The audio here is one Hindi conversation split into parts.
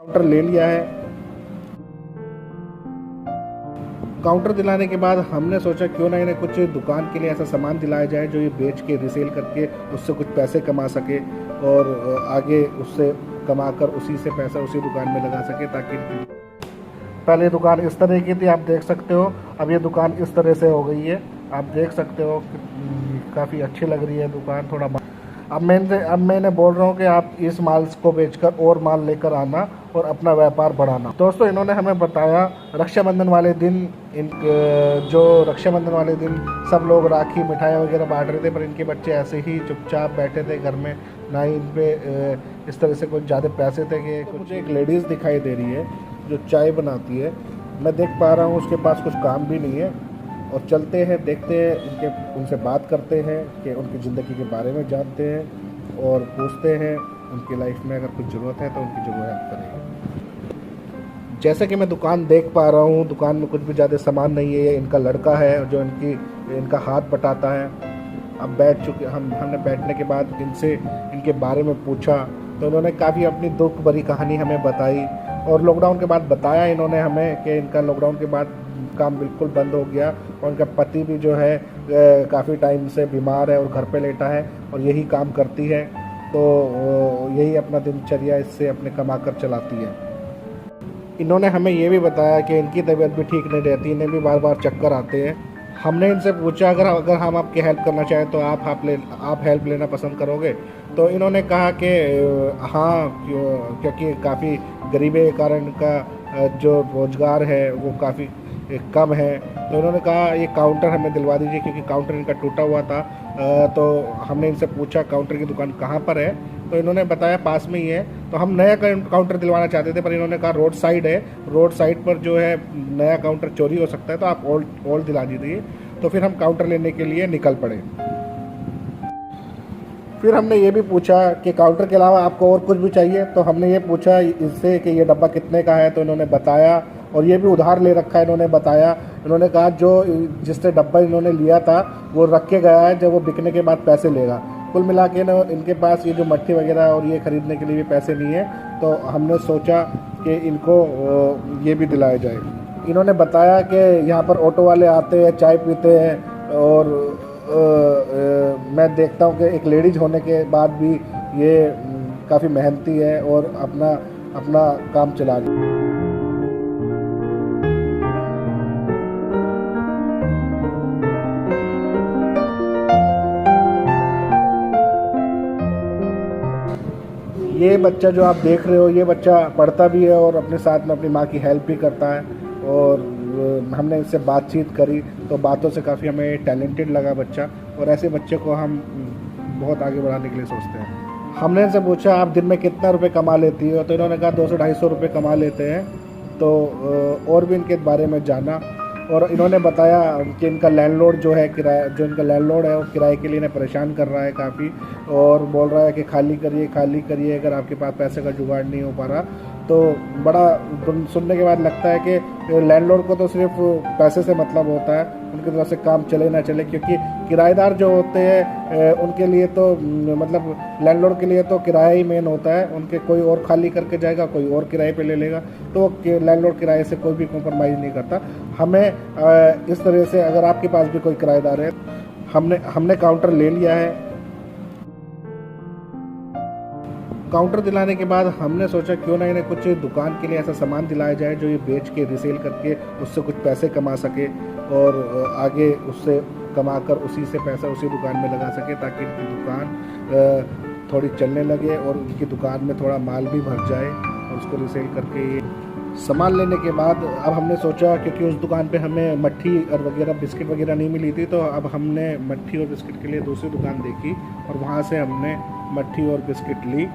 काउंटर ले लिया है। काउंटर दिलाने के बाद हमने सोचा क्यों ना इन्हें कुछ दुकान के लिए ऐसा सामान दिलाया जाए जो ये बेच के रिसेल करके उससे कुछ पैसे कमा सके और आगे उससे कमाकर उसी से पैसा उसी दुकान में लगा सके, ताकि पहले दुकान इस तरह की थी, आप देख सकते हो। अब ये दुकान इस तरह से हो गई है, आप देख सकते हो। काफ़ी अच्छी लग रही है दुकान। थोड़ा अब मैं इन्हें बोल रहा हूँ कि आप इस माल को बेचकर और माल लेकर आना और अपना व्यापार बढ़ाना। दोस्तों, इन्होंने हमें बताया रक्षाबंधन वाले दिन रक्षाबंधन वाले दिन सब लोग राखी मिठाई वगैरह बांट रहे थे, पर इनके बच्चे ऐसे ही चुपचाप बैठे थे घर में, ना ही इन पे इस तरह से कुछ ज़्यादा पैसे थे कि कुछ। एक लेडीज़ दिखाई दे रही है जो चाय बनाती है, मैं देख पा रहा हूँ उसके पास कुछ काम भी नहीं है। और चलते हैं, देखते हैं, उनसे बात करते हैं कि उनकी ज़िंदगी के बारे में जानते हैं और पूछते हैं उनकी लाइफ में अगर कुछ ज़रूरत है तो उनकी ज़रूर हेल्प करेंगे। जैसे कि मैं दुकान देख पा रहा हूँ, दुकान में कुछ भी ज़्यादा सामान नहीं है। ये इनका लड़का है जो इनका हाथ बटाता है। अब हमने बैठने के बाद इनसे इनके बारे में पूछा तो इन्होंने काफ़ी अपनी दुख भरी कहानी हमें बताई। और लॉकडाउन के बाद बताया इन्होंने हमें कि इनका लॉकडाउन के बाद काम बिल्कुल बंद हो गया और उनका पति भी जो है काफ़ी टाइम से बीमार है और घर पे लेटा है और यही काम करती है, तो यही अपना दिनचर्या इससे अपने कमा कर चलाती है। इन्होंने हमें ये भी बताया कि इनकी तबीयत भी ठीक नहीं रहती, इन्हें भी बार बार चक्कर आते हैं। हमने इनसे पूछा अगर हम आपकी हेल्प करना चाहें तो आप हेल्प लेना पसंद करोगे? तो इन्होंने कहा कि हाँ, क्योंकि काफ़ी गरीबी के कारण का जो रोज़गार है वो काफ़ी कम है। तो इन्होंने कहा ये काउंटर हमें दिलवा दीजिए, क्योंकि काउंटर इनका टूटा हुआ था। तो हमने इनसे पूछा काउंटर की दुकान कहाँ पर है, तो इन्होंने बताया पास में ही है। तो हम नया काउंटर दिलवाना चाहते थे, पर इन्होंने कहा रोड साइड है, रोड साइड पर जो है नया काउंटर चोरी हो सकता है, तो आप ओल्ड दिला दीजिए। तो फिर हम काउंटर लेने के लिए निकल पड़े। फिर हमने ये भी पूछा कि काउंटर के अलावा आपको और कुछ भी चाहिए? तो हमने ये पूछा इससे कि ये डब्बा कितने का है, तो इन्होंने बताया। और ये भी उधार ले रखा है, इन्होंने बताया। इन्होंने कहा जिससे डब्बा इन्होंने लिया था वो रख के गया है, जब वो बिकने के बाद पैसे लेगा। कुल मिला के ना इनके पास ये जो मट्टी वगैरह और ये ख़रीदने के लिए भी पैसे नहीं है। तो हमने सोचा कि इनको ये भी दिलाया जाए। इन्होंने बताया कि यहाँ पर ऑटो वाले आते हैं, चाय पीते हैं, और मैं देखता हूँ कि एक लेडीज़ होने के बाद भी ये काफ़ी मेहनती है और अपना काम चला रही है। ये बच्चा जो आप देख रहे हो, ये बच्चा पढ़ता भी है और अपने साथ में अपनी माँ की हेल्प भी करता है। और हमने इससे बातचीत करी तो बातों से काफ़ी हमें टैलेंटेड लगा बच्चा, और ऐसे बच्चे को हम बहुत आगे बढ़ाने के लिए सोचते हैं। हमने इनसे पूछा आप दिन में कितना रुपए कमा लेती हो? तो इन्होंने कहा 200-250 रुपये कमा लेते हैं। तो और भी इनके बारे में जाना, और इन्होंने बताया कि इनका लैंडलॉर्ड जो इनका लैंडलॉर्ड है वो किराए के लिए इन्हें परेशान कर रहा है काफ़ी, और बोल रहा है कि खाली करिए अगर आपके पास पैसे का जुगाड़ नहीं हो पा रहा। तो बड़ा सुनने के बाद लगता है कि लैंडलॉर्ड को तो सिर्फ पैसे से मतलब होता है, उनकी तरफ से काम चले ना चले, क्योंकि किराएदार जो होते हैं उनके लिए तो मतलब लैंडलॉर्ड के लिए तो किराया ही मेन होता है। उनके कोई और खाली करके जाएगा, कोई और किराए पे ले लेगा, तो लैंडलॉर्ड किराए से कोई भी कॉम्प्रोमाइज़ नहीं करता। हमें इस तरह से अगर आपके पास भी कोई किराएदार है, हमने काउंटर ले लिया है। काउंटर दिलाने के बाद हमने सोचा क्यों ना इन्हें कुछ दुकान के लिए ऐसा सामान दिलाया जाए जो ये बेच के रिसेल करके उससे कुछ पैसे कमा सके और आगे उससे कमाकर उसी से पैसा उसी दुकान में लगा सके, ताकि इनकी दुकान थोड़ी चलने लगे और उनकी दुकान में थोड़ा माल भी भर जाए और उसको रिसेल करके ये सामान लेने के बाद अब हमने सोचा, क्योंकि उस दुकान पे हमें मट्ठी और वगैरह बिस्किट वगैरह नहीं मिली थी, तो अब हमने मट्ठी और बिस्किट के लिए दूसरी दुकान देखी और वहाँ से हमने मट्ठी और बिस्किट ली।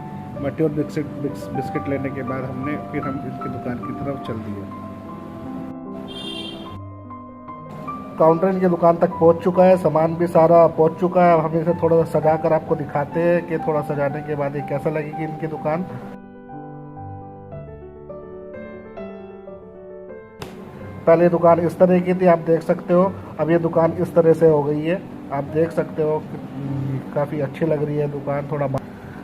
मट्ठी और बिस्किट लेने के बाद हम इसकी दुकान की तरफ चल दिए। काउंटर इनकी दुकान तक पहुंच चुका है, सामान भी सारा पहुंच चुका है। अब हम इसे थोड़ा सा सजा कर आपको दिखाते हैं कि थोड़ा सजाने के बाद ये कैसा लगेगी इनकी दुकान। पहले दुकान इस तरह की थी, आप देख सकते हो। अब ये दुकान इस तरह से हो गई है, आप देख सकते हो। काफ़ी अच्छी लग रही है दुकान। थोड़ा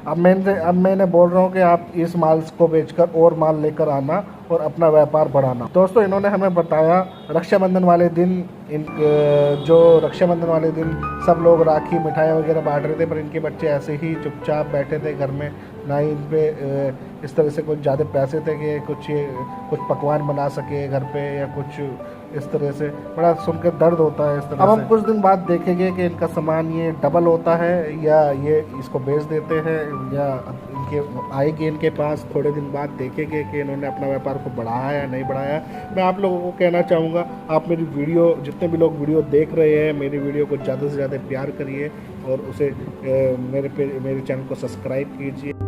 अब मैं इन्हें बोल रहा हूँ कि आप इस माल को बेचकर और माल लेकर आना और अपना व्यापार बढ़ाना। दोस्तों इन्होंने हमें बताया रक्षाबंधन वाले दिन जो रक्षाबंधन वाले दिन सब लोग राखी मिठाई वगैरह बांट रहे थे, पर इनके बच्चे ऐसे ही चुपचाप बैठे थे घर में, ना ही इन पे इस तरह से कुछ ज़्यादा पैसे थे कि कुछ पकवान बना सके घर पे या कुछ इस तरह से। बड़ा सुनकर दर्द होता है इस तरह से। अब हम कुछ दिन बाद देखेंगे कि इनका सामान ये डबल होता है या ये इसको बेच देते हैं या इनके आएगी इनके पास। थोड़े दिन बाद देखेंगे कि इन्होंने अपना व्यापार को बढ़ाया या नहीं बढ़ाया। मैं आप लोगों को कहना चाहूँगा, आप मेरी वीडियो, जितने भी लोग वीडियो देख रहे हैं, मेरी वीडियो को ज़्यादा से ज़्यादा प्यार करिए और उसे मेरे चैनल को सब्सक्राइब कीजिए।